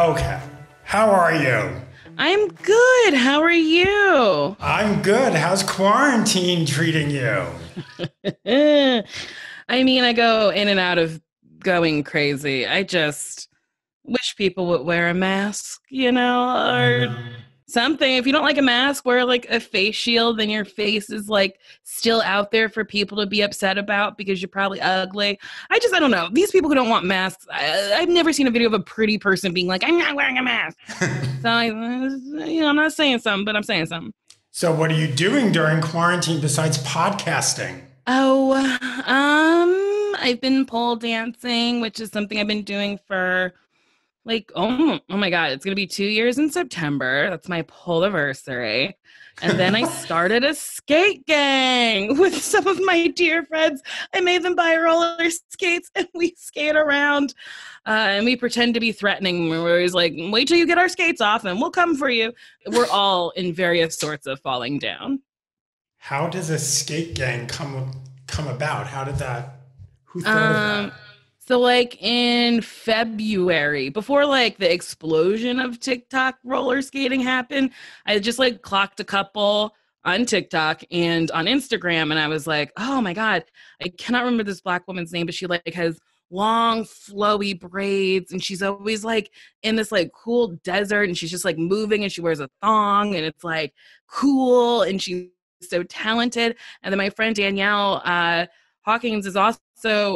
Okay. How are you? I'm good. How are you? I'm good. How's quarantine treating you? I mean, I go in and out of going crazy. I just wish people would wear a mask, I or know. something. If you don't like a mask, wear like a face shield, then your face is like still out there for people to be upset about because you're probably ugly. I don't know. These people who don't want masks, I've never seen a video of a pretty person being like, I'm not wearing a mask. So, I'm not saying something, but I'm saying something. So what are you doing during quarantine besides podcasting? Oh, I've been pole dancing, which is something I've been doing for like, oh my God, it's gonna be 2 years in September. That's my pole anniversary. And then I started a skate gang with some of my dear friends. I made them buy roller skates and we skate around. And we pretend to be threatening. We're always like, wait till you get our skates off and we'll come for you. We're all in various sorts of falling down. How does a skate gang come about? Who thought of that? So like in February, before like the explosion of TikTok roller skating happened, I just like clocked a couple on TikTok and on Instagram, and I was like, oh my God, I cannot remember this Black woman's name, but she like has long flowy braids and she's always like in this like cool desert and she's just like moving and she wears a thong and it's like cool and she's so talented. And then my friend Danielle Hawkins is also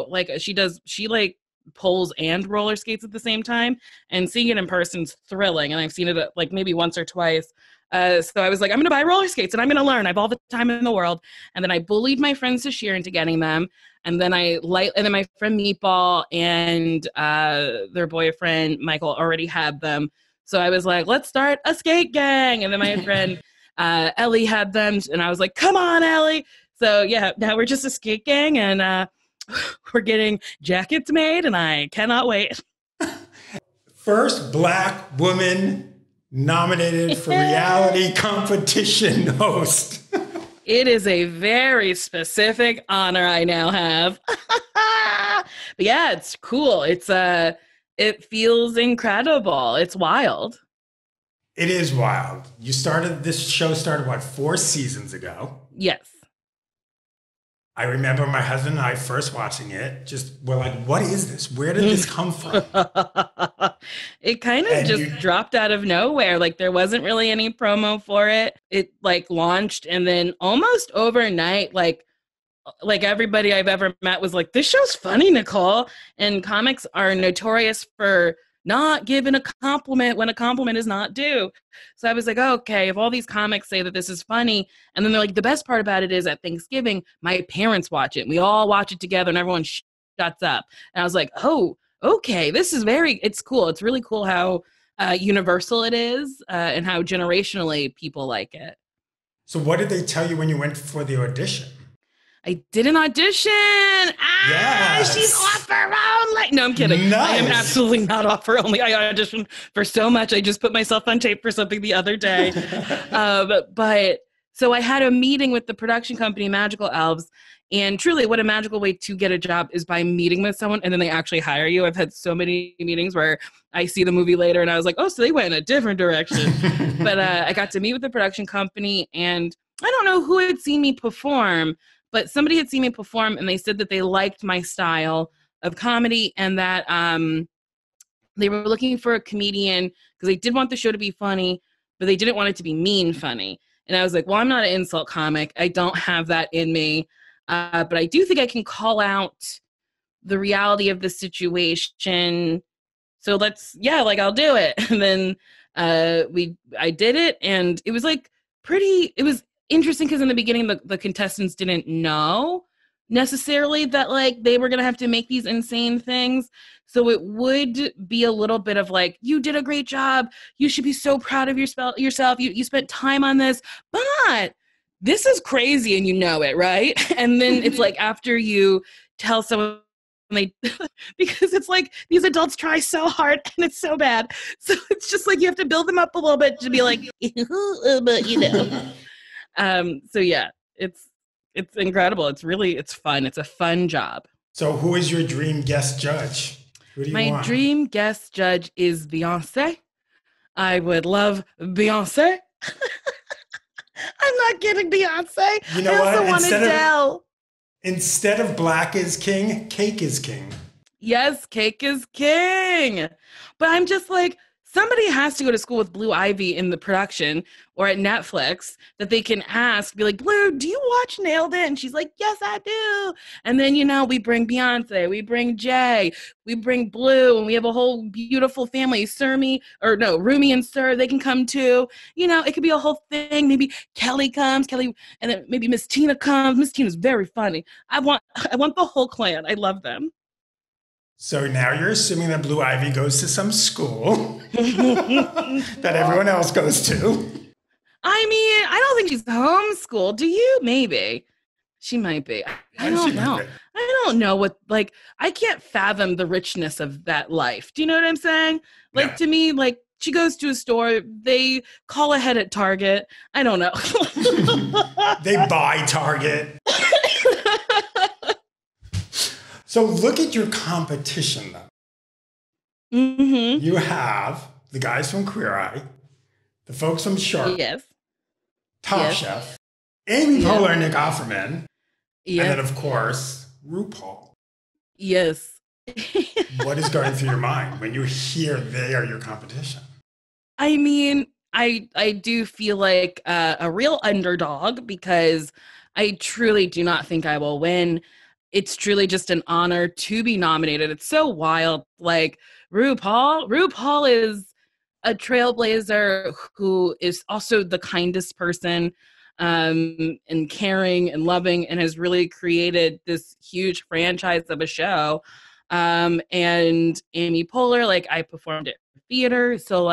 like she like poles and roller skates at the same time, and seeing it in person's thrilling. And I've seen it like maybe once or twice. So I was like, I'm gonna buy roller skates and I'm gonna learn. I have all the time in the world. And then I bullied my friends to Sheer into getting them. And then my friend Meatball and their boyfriend Michael already had them. So I was like, let's start a skate gang. And then my friend Ellie had them, and I was like, come on, Ellie. So yeah, now we're just a skate gang, and we're getting jackets made, and I cannot wait. First Black woman nominated for reality competition host. It is a very specific honor I now have. But yeah, it's cool. It feels incredible. It's wild. It is wild. This show started, what, 4 seasons ago? Yes. I remember my husband and I first watching it, we're like, what is this? Where did this come from? It kind of dropped out of nowhere. Like there wasn't really any promo for it. It like launched and then almost overnight, like everybody I've ever met was like, this show's funny, Nicole. And comics are notorious for not giving a compliment when a compliment is not due. So I was like, oh, okay, if all these comics say that this is funny, and then they're like, the best part about it is at Thanksgiving, my parents watch it. And we all watch it together and everyone shuts up. And I was like, oh, okay, it's cool. It's really cool how universal it is and how generationally people like it. So what did they tell you when you went for the audition? I did an audition. Yes. She's off her own. No, I'm kidding. Nice. I am absolutely not off her only. I auditioned for so much. I just put myself on tape for something the other day. But so I had a meeting with the production company, Magical Elves. And truly, what a magical way to get a job is by meeting with someone and then they actually hire you. I've had so many meetings where I see the movie later and I was like, oh, so they went in a different direction. But I got to meet with the production company, and I don't know who had seen me perform, but somebody had seen me perform and they said that they liked my style of comedy and that they were looking for a comedian because they did want the show to be funny, but they didn't want it to be mean funny. And I was like, well, I'm not an insult comic. I don't have that in me. But I do think I can call out the reality of the situation. So I'll do it. And then I did it, and it was like it was interesting because in the beginning the contestants didn't know necessarily that like they were gonna have to make these insane things, so it would be a little bit of like, you did a great job, you should be so proud of yourself, you spent time on this, but this is crazy and you know it, right? And then it's like after you tell someone because it's like these adults try so hard and it's so bad, so it's just like you have to build them up a little bit to be like but so yeah, it's incredible. It's fun. It's a fun job. So who is your dream guest judge? Who do you My want? dream guest judge is Beyonce. I would love Beyonce. I'm not kidding, Beyonce. You know I what? also want Adele. Instead of black is king, cake is king. Yes, cake is king. But I'm just like, somebody has to go to school with Blue Ivy in the production or at Netflix that they can ask, be like, Blue, do you watch Nailed It? And she's like, yes, I do. And then, we bring Beyonce, we bring Jay, we bring Blue, and we have a whole beautiful family. Rumi and Sir, they can come too. It could be a whole thing. Maybe Kelly comes, and then maybe Miss Tina comes. Miss Tina's very funny. I want the whole clan. I love them. So now you're assuming that Blue Ivy goes to some school that everyone else goes to. I mean, I don't think she's homeschooled. Do you? Maybe. She might be. I don't know. I don't know I can't fathom the richness of that life. Do you know what I'm saying? To me, she goes to a store, they call ahead at Target. I don't know. They buy Target. So look at your competition, though. Mm-hmm. You have the guys from Queer Eye, the folks from Shark, yes, Top Chef, Amy Poehler and Nick Offerman, and then, of course, RuPaul. Yes. What is going through your mind when you hear they are your competition? I mean, I do feel like a real underdog because I truly do not think I will win. It's truly just an honor to be nominated. It's so wild. RuPaul is a trailblazer who is also the kindest person, and caring and loving, and has really created this huge franchise of a show. And Amy Poehler, I performed at theater. So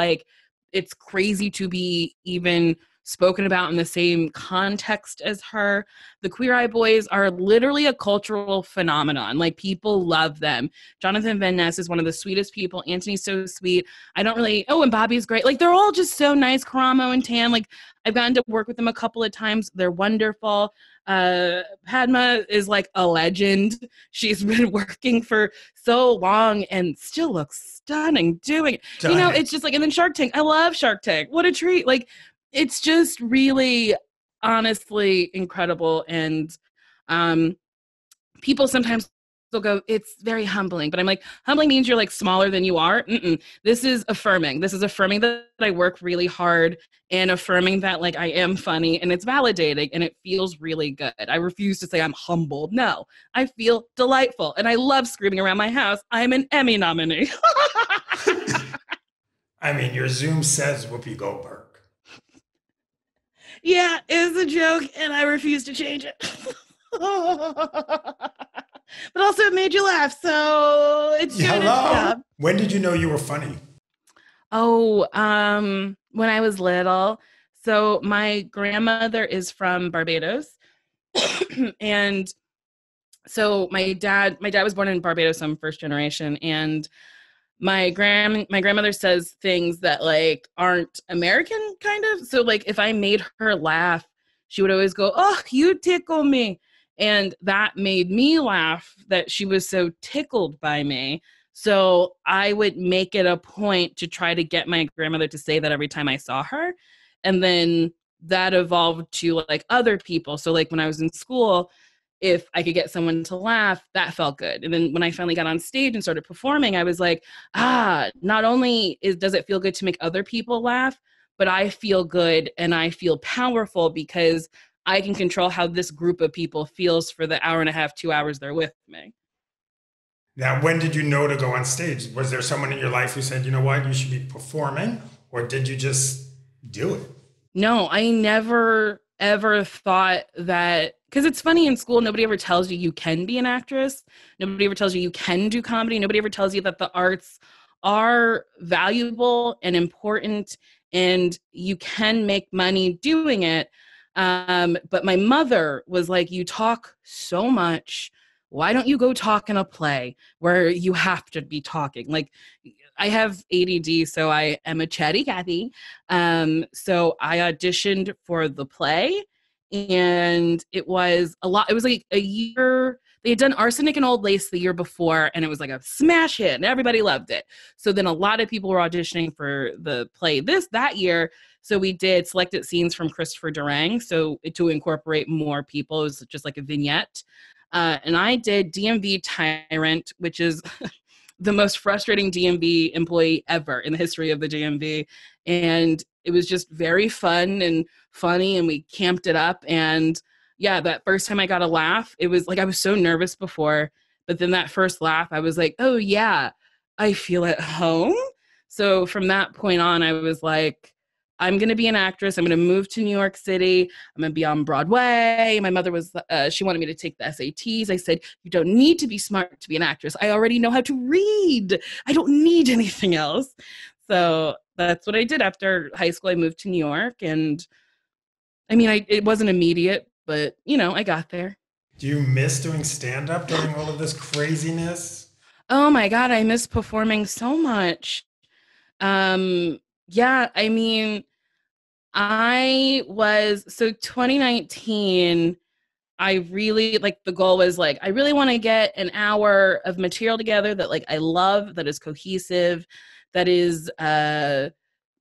it's crazy to be even spoken about in the same context as her. The Queer Eye Boys are literally a cultural phenomenon. People love them. Jonathan Van Ness is one of the sweetest people. Anthony's so sweet. And Bobby's great. They're all just so nice. Karamo and Tam, I've gotten to work with them a couple of times. They're wonderful. Padma is a legend. She's been working for so long and still looks stunning doing it. It's just and then Shark Tank. I love Shark Tank. What a treat. It's just really honestly incredible. And people sometimes will go, it's very humbling. But I'm humbling means you're smaller than you are. This is affirming. This is affirming that I work really hard and affirming that I am funny, and it's validating and it feels really good. I refuse to say I'm humbled. No, I feel delightful and I love screaming around my house. I'm an Emmy nominee. I mean, your Zoom says Whoopi Goldberg. Yeah, it was a joke, and I refuse to change it. But also, it made you laugh, so it's doing its job. When did you know you were funny? Oh, when I was little. So my grandmother is from Barbados, and so my dad was born in Barbados. I'm first generation, and my grandmother says things that aren't American kind of. So if I made her laugh, she would always go, "Oh, you tickle me." And that made me laugh that she was so tickled by me. So I would make it a point to try to get my grandmother to say that every time I saw her. And then that evolved to other people. So when I was in school, if I could get someone to laugh, that felt good. And then when I finally got on stage and started performing, I was not only does it feel good to make other people laugh, but I feel good and I feel powerful because I can control how this group of people feels for the hour and a half, 2 hours they're with me. Now, when did you know to go on stage? Was there someone in your life who said, you know what, you should be performing? Or did you just do it? No, I never ever thought that, because it's funny in school, nobody ever tells you can be an actress. Nobody ever tells you can do comedy. Nobody ever tells you that the arts are valuable and important and you can make money doing it. But my mother was you talk so much. Why don't you go talk in a play where you have to be talking? I have ADD, so I am a chatty Cathy. So I auditioned for the play, and it was a lot. It was a year. They had done Arsenic and Old Lace the year before, and it was like a smash hit, and everybody loved it. So then a lot of people were auditioning for the play that year. So we did selected scenes from Christopher Durang, so to incorporate more people. It was just like a vignette. And I did DMV Tyrant, which is the most frustrating DMV employee ever in the history of the DMV. And it was just very fun and funny, and we camped it up. And yeah, that first time I got a laugh, it was like I was so nervous before, but then that first laugh, I was like, oh yeah, I feel at home. So from that point on, I was like, I'm going to be an actress. I'm going to move to New York City. I'm going to be on Broadway. My mother was, she wanted me to take the SATs. I said, you don't need to be smart to be an actress. I already know how to read. I don't need anything else. So that's what I did after high school. I moved to New York, and I mean, it wasn't immediate, but you know, I got there. Do you miss doing stand-up during all of this craziness? Oh my God, I miss performing so much. Yeah, I mean, so 2019, I really, like, the goal was like, I really want to get an hour of material together that like I love, that is cohesive, that is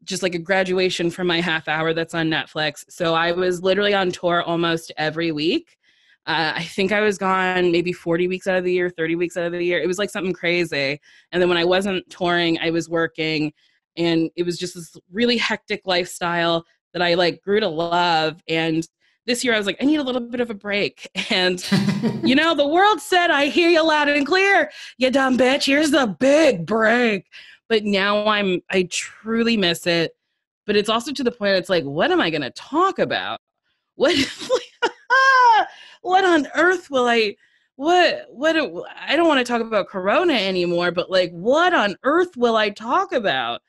just like a graduation from my half hour that's on Netflix. So I was literally on tour almost every week. I think I was gone maybe 40 weeks out of the year, 30 weeks out of the year. It was like something crazy. And then when I wasn't touring, I was working, and it was just this really hectic lifestyle that I like grew to love. And this year I was like, I need a little bit of a break. And, you know, the world said, I hear you loud and clear, you dumb bitch, here's the big break. But now I truly miss it. But it's also to the point, it's like, what am I going to talk about? What on earth will I don't want to talk about Corona anymore, but like, what on earth will I talk about?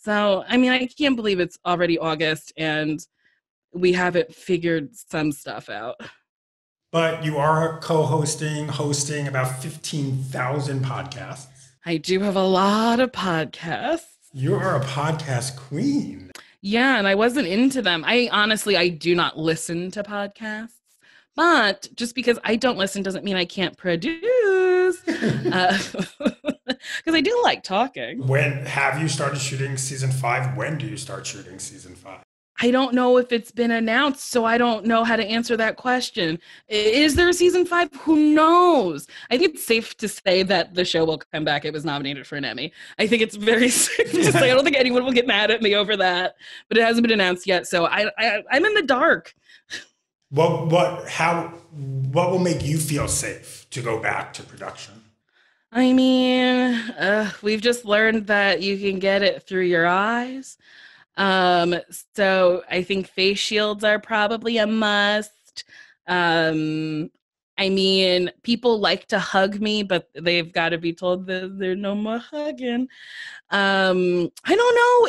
So, I mean, I can't believe it's already August and we haven't figured some stuff out. But you are hosting about 15,000 podcasts. I do have a lot of podcasts. You are a podcast queen. Yeah, and I wasn't into them. I do not listen to podcasts. But just because I don't listen doesn't mean I can't produce. Because I do like talking. When have you started shooting season 5? When do you start shooting season 5? I don't know if it's been announced, so I don't know how to answer that question. Is there a season 5? Who knows? I think it's safe to say that the show will come back. It was nominated for an Emmy. I think it's very safe to say. I don't think anyone will get mad at me over that, but it hasn't been announced yet, so I'm in the dark. What will make you feel safe to go back to production? I mean, we've just learned that you can get it through your eyes. So I think face shields are probably a must. I mean, people like to hug me, but they've got to be told that there's no more hugging. I don't know.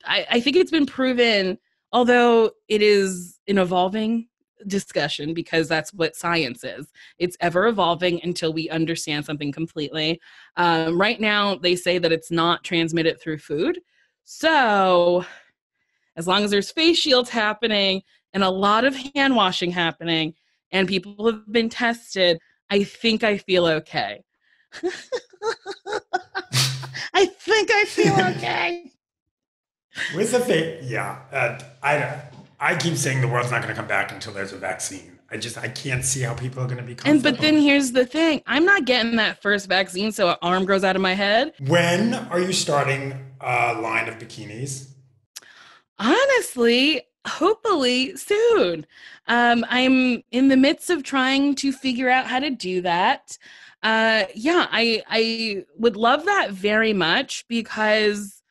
I think it's been proven, although it is an evolving discussion, because that's what science is. It's ever evolving until we understand something completely. Right now, they say that it's not transmitted through food. So as long as there's face shields happening and a lot of hand washing happening and people have been tested, I think I feel okay. I think I feel okay. With the face, yeah. I keep saying the world's not going to come back until there's a vaccine. I can't see how people are going to be comfortable. But then here's the thing. I'm not getting that first vaccine so an arm grows out of my head. When are you starting a line of bikinis? Honestly, hopefully soon. I'm in the midst of trying to figure out how to do that. I would love that very much, because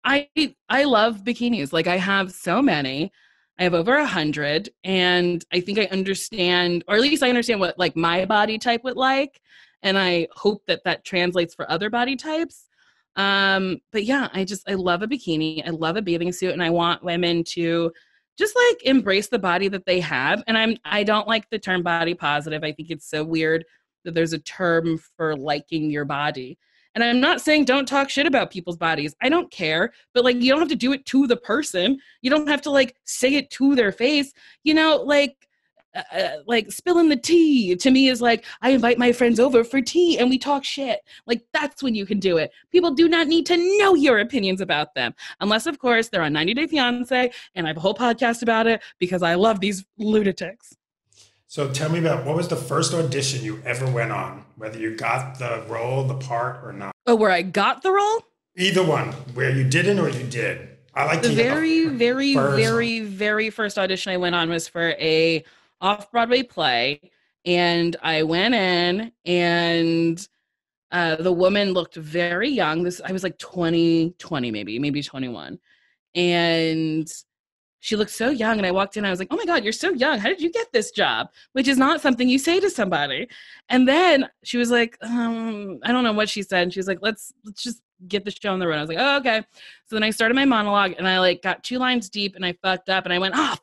I love bikinis. Like, I have so many. I have over 100, and I think I understand, or at least I understand what like my body type would like, and I hope that translates for other body types. But yeah, I love a bikini. I love a bathing suit, and I want women to just like embrace the body that they have. And I don't like the term body positive. I think it's so weird that there's a term for liking your body. And I'm not saying don't talk shit about people's bodies. I don't care. But like, you don't have to do it to the person. You don't have to like say it to their face. You know, like, like spilling the tea to me is like, I invite my friends over for tea and we talk shit. Like, that's when you can do it. People do not need to know your opinions about them. Unless, of course, they're on 90 Day Fiancé, and I have a whole podcast about it because I love these lunatics. So tell me about, what was the first audition you ever went on? Whether you got the role, the part, or not? Oh, where I got the role? Either one, where you didn't or you did. I like the to hear very first audition I went on was for a off-Broadway play, and I went in, and the woman looked very young. I was like 20 maybe 21, and she looked so young. And I walked in, I was like, oh my God, you're so young. How did you get this job? Which is not something you say to somebody. And then she was like, I don't know what she said. And she was like, let's just get the show on the road. I was like, oh, okay. So then I started my monologue, and I like got 2 lines deep, and I fucked up, and I went, fuck.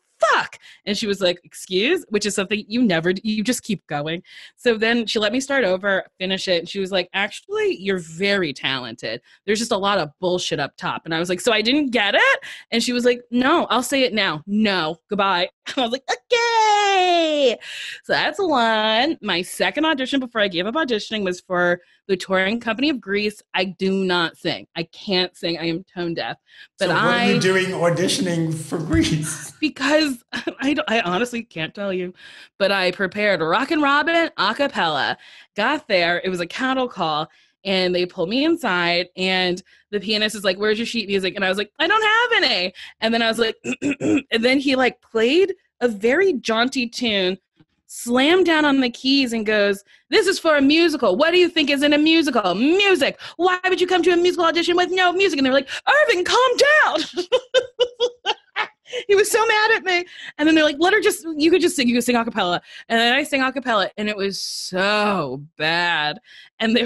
And she was like, excuse, which is something you just keep going. So then she let me start over, finish it. And she was like, actually, you're very talented. There's just a lot of bullshit up top. And I was like, so I didn't get it? And she was like, no, I'll say it now. No, goodbye. And I was like, okay. So that's one. My second audition before I gave up auditioning was for the touring company of Greece. I do not sing. I can't sing. I am tone deaf. But so what are you doing auditioning for Greece? Because I honestly can't tell you, but I prepared Rockin' Robin a cappella, got there, it was a cattle call, and they pulled me inside, and the pianist is like, where's your sheet music? And I was like, I don't have any. And then I was like, and then he like played a very jaunty tune, slammed down on the keys, and goes, this is for a musical. What do you think is in a musical? Music. Why would you come to a musical audition with no music? And they were like, Irving, calm down. He was so mad at me. And then they're like, you could sing a cappella. And then I sang a cappella, and it was so bad. And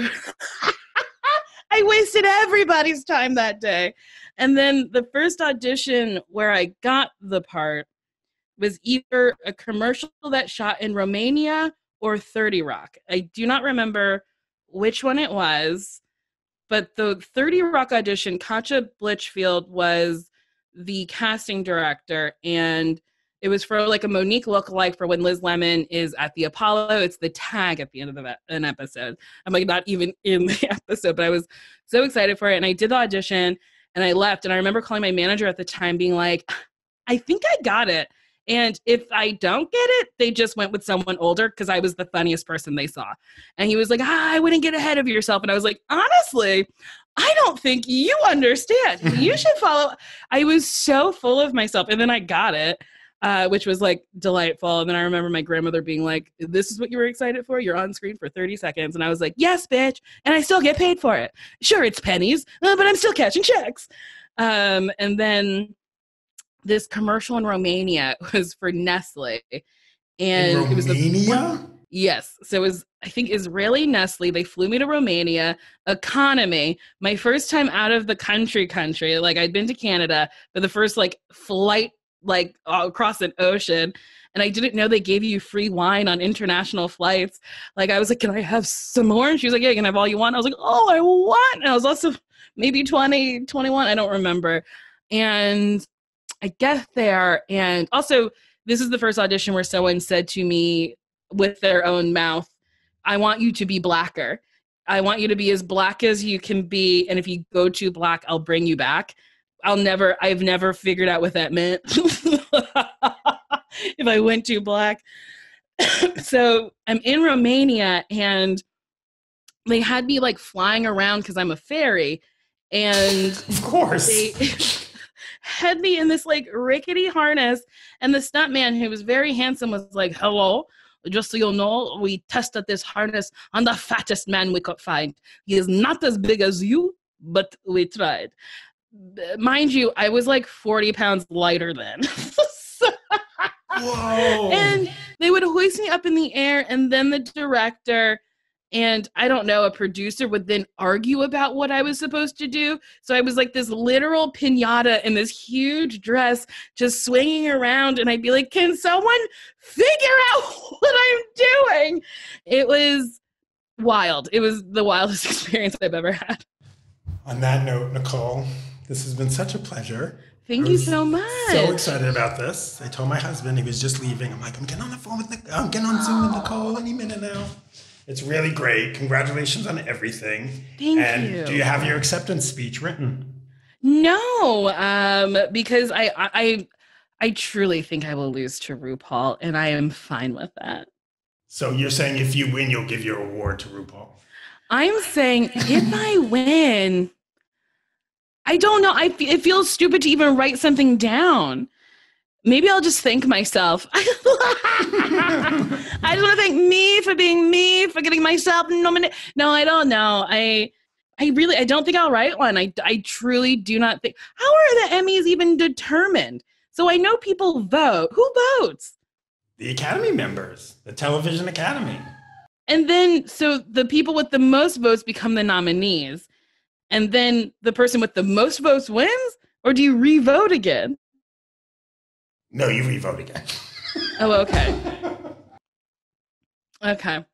I wasted everybody's time that day. And then the first audition where I got the part was either a commercial that shot in Romania or 30 Rock. I do not remember which one it was, but the 30 Rock audition, Katja Blitchfield was the casting director, and it was for like a Monique lookalike for when Liz Lemon is at the Apollo. It's the tag at the end of an episode. I'm like not even in the episode, but I was so excited for it. And I did the audition, and I left. And I remember calling my manager at the time being like, I think I got it. And if I don't get it, they just went with someone older because I was the funniest person they saw. And he was like, I wouldn't get ahead of yourself. And I was like, honestly, I don't think you understand. You should follow. I was so full of myself. And then I got it, which was like delightful. And then I remember my grandmother being like, this is what you were excited for? You're on screen for 30 seconds. And I was like, yes, bitch. And I still get paid for it. Sure, it's pennies, but I'm still cashing checks. And then this commercial in Romania was for Nestle. And in Romania? Yes. So it was, I think, Israeli Nestle. They flew me to Romania, economy, my first time out of the country. Like I'd been to Canada, but the first like flight, like across an ocean. And I didn't know they gave you free wine on international flights. Like I was like, can I have some more? And she was like, yeah, you can have all you want. I was like, oh, I want. And I was also maybe 20, 21. I don't remember. And I get there. And also this is the first audition where someone said to me, with their own mouth, I want you to be blacker. I want you to be as black as you can be. And if you go too black, I'll bring you back. I've never figured out what that meant. If I went too black. So I'm in Romania, and they had me like flying around because I'm a fairy. And of course, they had me in this like rickety harness. And the stuntman, who was very handsome, was like, hello. Just so you'll know, we tested this harness on the fattest man we could find. He is not as big as you, but we tried. Mind you, I was like 40 pounds lighter then. Whoa. And they would hoist me up in the air, and then the director and I don't know, a producer would then argue about what I was supposed to do. So I was like this literal piñata in this huge dress, just swinging around. And I'd be like, can someone figure out what I'm doing? It was wild. It was the wildest experience I've ever had. On that note, Nicole, this has been such a pleasure. Thank you so much. So excited about this. I told my husband, he was just leaving. I'm like, I'm getting on the phone with Nicole. I'm getting on Zoom with Nicole any minute now. It's really great. Congratulations on everything. Thank you. And do you have your acceptance speech written? No, because I truly think I will lose to RuPaul, and I am fine with that. So you're saying if you win, you'll give your award to RuPaul? I'm saying if I win, I don't know. It feels stupid to even write something down. Maybe I'll just thank myself. I just want to thank me for being me, for getting myself nominated. No, I don't know. I don't think I'll write one. I truly do not think. How are the Emmys even determined? So I know people vote. Who votes? The Academy members, the Television Academy. And then, so the people with the most votes become the nominees. And then the person with the most votes wins? Or do you re-vote again? No, you re-vote again. Oh, okay. Okay.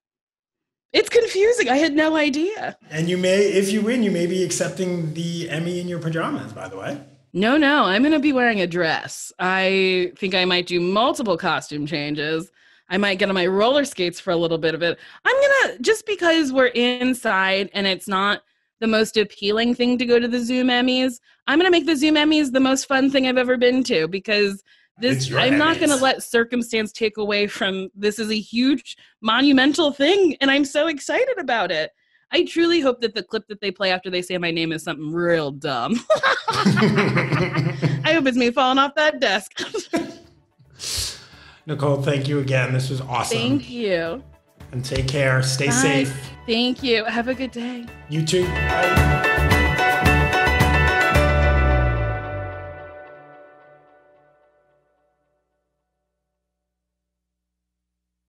It's confusing. I had no idea. And you may, if you win, you may be accepting the Emmy in your pajamas, by the way. No, I'm going to be wearing a dress. I think I might do multiple costume changes. I might get on my roller skates for a little bit of it. I'm going to, just because we're inside and it's not the most appealing thing to go to the Zoom Emmys, I'm going to make the Zoom Emmys the most fun thing I've ever been to, because I'm not going to let circumstance take away from, this is a huge monumental thing, and I'm so excited about it. I truly hope that the clip that they play after they say my name is something real dumb. I hope it's me falling off that desk. Nicole, thank you again. This was awesome. Thank you. And take care. Stay Bye. safe. Thank you. Have a good day. You too. Bye.